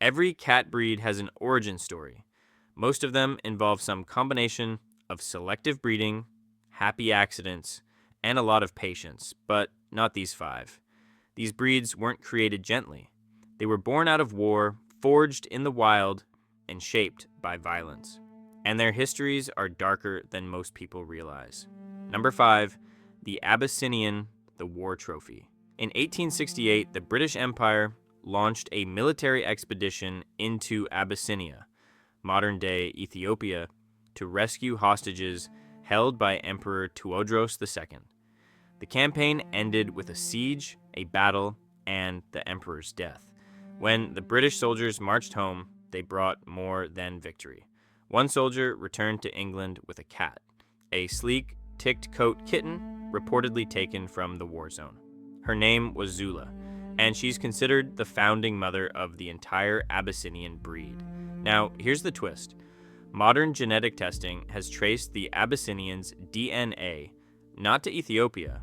Every cat breed has an origin story. Most of them involve some combination of selective breeding, happy accidents, and a lot of patience, but not these five. These breeds weren't created gently. They were born out of war, forged in the wild, and shaped by violence. And their histories are darker than most people realize. Number 5, the Abyssinian, the War Trophy. In 1868, the British Empire launched a military expedition into Abyssinia, modern-day Ethiopia, to rescue hostages held by Emperor Tewodros II. The campaign ended with a siege, a battle, and the emperor's death. When the British soldiers marched home, they brought more than victory. One soldier returned to England with a cat, a sleek, ticked-coat kitten reportedly taken from the war zone. Her name was Zula, and she's considered the founding mother of the entire Abyssinian breed. Now, here's the twist. Modern genetic testing has traced the Abyssinians' DNA not to Ethiopia,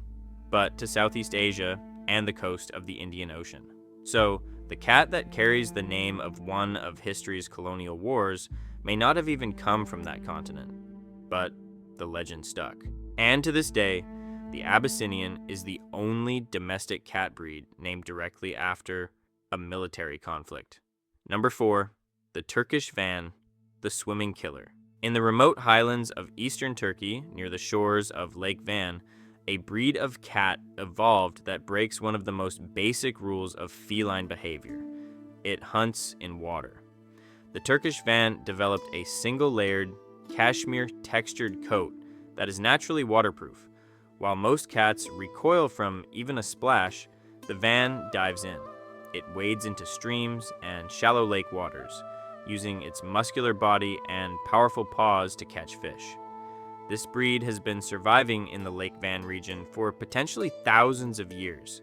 but to Southeast Asia and the coast of the Indian Ocean. So, the cat that carries the name of one of history's colonial wars may not have even come from that continent, but the legend stuck. And to this day, the Abyssinian is the only domestic cat breed named directly after a military conflict. Number 4, the Turkish van, the swimming killer. In the remote highlands of eastern Turkey, near the shores of Lake Van, a breed of cat evolved that breaks one of the most basic rules of feline behavior. It hunts in water. The Turkish van developed a single-layered, cashmere-textured coat that is naturally waterproof. While most cats recoil from even a splash, the van dives in. It wades into streams and shallow lake waters, using its muscular body and powerful paws to catch fish. This breed has been surviving in the Lake Van region for potentially thousands of years,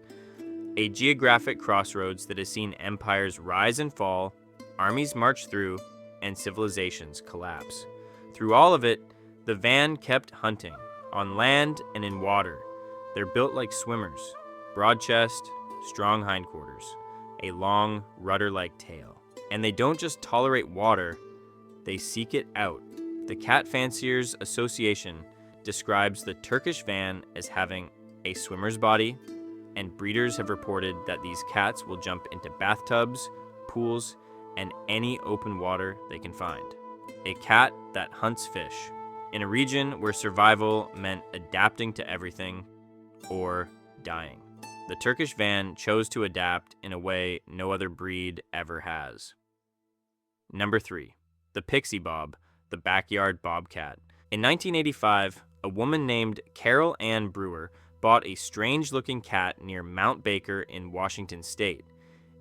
a geographic crossroads that has seen empires rise and fall, armies march through, and civilizations collapse. Through all of it, the van kept hunting, on land and in water. They're built like swimmers, broad chest, strong hindquarters, a long, rudder-like tail. And they don't just tolerate water, they seek it out. The Cat Fanciers Association describes the Turkish van as having a swimmer's body, and breeders have reported that these cats will jump into bathtubs, pools, and any open water they can find. A cat that hunts fish, in a region where survival meant adapting to everything or dying. The Turkish van chose to adapt in a way no other breed ever has. Number 3, the Pixie-Bob, the backyard bobcat. In 1985, a woman named Carol Ann Brewer bought a strange-looking cat near Mount Baker in Washington state.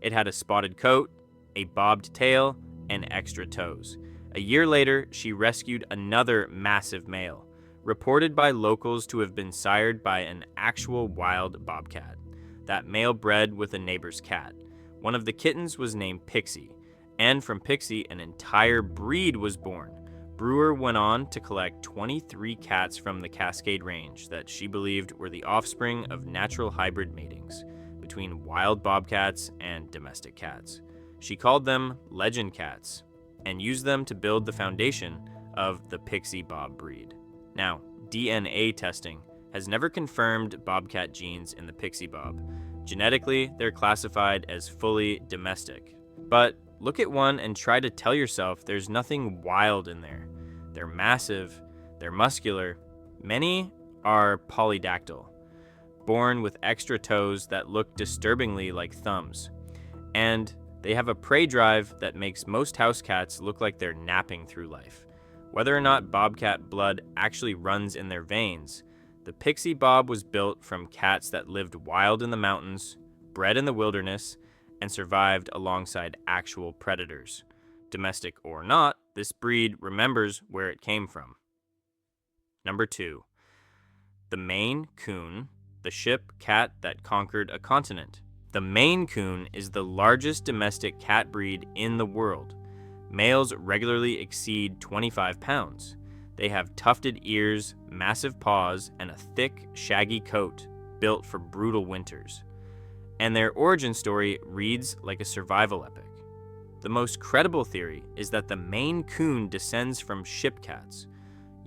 It had a spotted coat, a bobbed tail, and extra toes. A year later, she rescued another massive male, reported by locals to have been sired by an actual wild bobcat. That male bred with a neighbor's cat. One of the kittens was named Pixie, and from Pixie, an entire breed was born. Brewer went on to collect 23 cats from the Cascade Range that she believed were the offspring of natural hybrid matings between wild bobcats and domestic cats. She called them legend cats and used them to build the foundation of the Pixie-Bob breed. Now, DNA testing has never confirmed bobcat genes in the Pixie-Bob. Genetically, they're classified as fully domestic. But look at one and try to tell yourself there's nothing wild in there. They're massive, they're muscular. Many are polydactyl, born with extra toes that look disturbingly like thumbs. And they have a prey drive that makes most house cats look like they're napping through life. Whether or not bobcat blood actually runs in their veins, the Pixie-Bob was built from cats that lived wild in the mountains, bred in the wilderness, and survived alongside actual predators. Domestic or not, this breed remembers where it came from. Number 2, the Maine Coon, the ship cat that conquered a continent. The Maine Coon is the largest domestic cat breed in the world. Males regularly exceed 25 pounds. They have tufted ears, massive paws, and a thick, shaggy coat built for brutal winters. And their origin story reads like a survival epic. The most credible theory is that the Maine Coon descends from ship cats,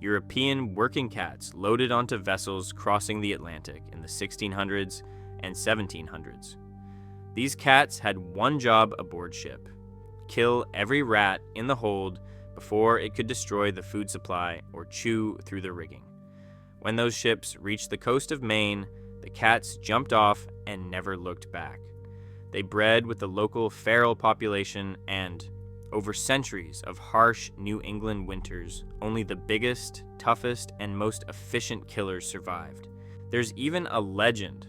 European working cats loaded onto vessels crossing the Atlantic in the 1600s and 1700s. These cats had one job aboard ship: kill every rat in the hold before it could destroy the food supply or chew through the rigging. When those ships reached the coast of Maine, the cats jumped off and never looked back. They bred with the local feral population, and over centuries of harsh New England winters, only the biggest, toughest, and most efficient killers survived. There's even a legend,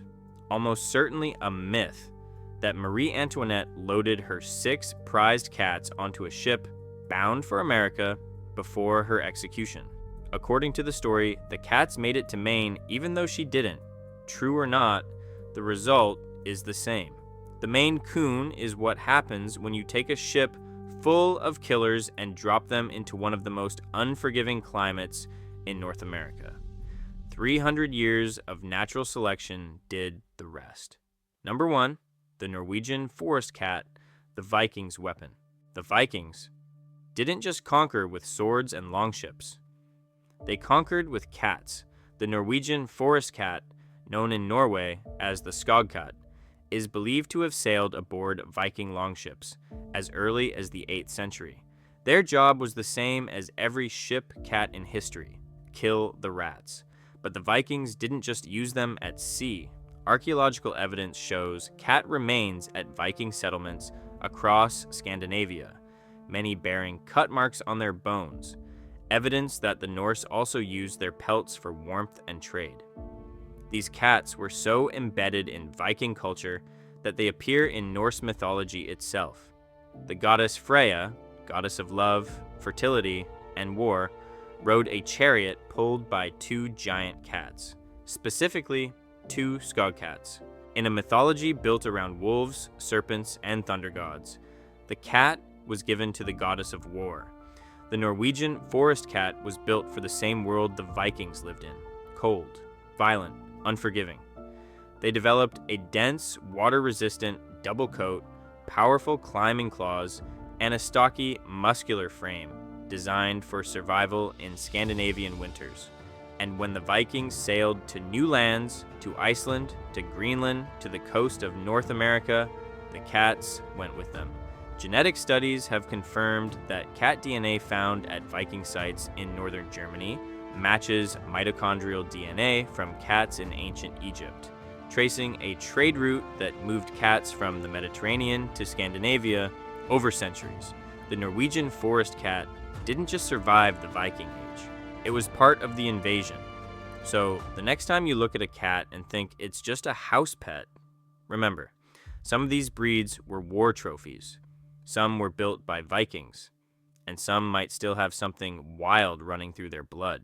almost certainly a myth, that Marie Antoinette loaded her 6 prized cats onto a ship bound for America before her execution. According to the story, the cats made it to Maine even though she didn't. True or not, the result is the same. The Maine Coon is what happens when you take a ship full of killers and drop them into one of the most unforgiving climates in North America. 300 years of natural selection did the rest. Number 1, the Norwegian Forest Cat, the Vikings' weapon. The Vikings didn't just conquer with swords and longships. They conquered with cats. The Norwegian Forest Cat, known in Norway as the Skogkat, is believed to have sailed aboard Viking longships as early as the 8th century. Their job was the same as every ship cat in history: kill the rats. But the Vikings didn't just use them at sea. Archaeological evidence shows cat remains at Viking settlements across Scandinavia, many bearing cut marks on their bones, evidence that the Norse also used their pelts for warmth and trade. These cats were so embedded in Viking culture that they appear in Norse mythology itself. The goddess Freya, goddess of love, fertility, and war, rode a chariot pulled by 2 giant cats, specifically 2 Skogkats. In a mythology built around wolves, serpents, and thunder gods, the cat was given to the goddess of war. The Norwegian Forest Cat was built for the same world the Vikings lived in: cold, violent, unforgiving. They developed a dense, water-resistant double coat, powerful climbing claws, and a stocky, muscular frame designed for survival in Scandinavian winters. And when the Vikings sailed to new lands, to Iceland, to Greenland, to the coast of North America, the cats went with them. Genetic studies have confirmed that cat DNA found at Viking sites in northern Germany matches mitochondrial DNA from cats in ancient Egypt, tracing a trade route that moved cats from the Mediterranean to Scandinavia over centuries. The Norwegian Forest Cat didn't just survive the Viking Age, it was part of the invasion. So the next time you look at a cat and think it's just a house pet, remember, some of these breeds were war trophies, some were built by Vikings, and some might still have something wild running through their blood.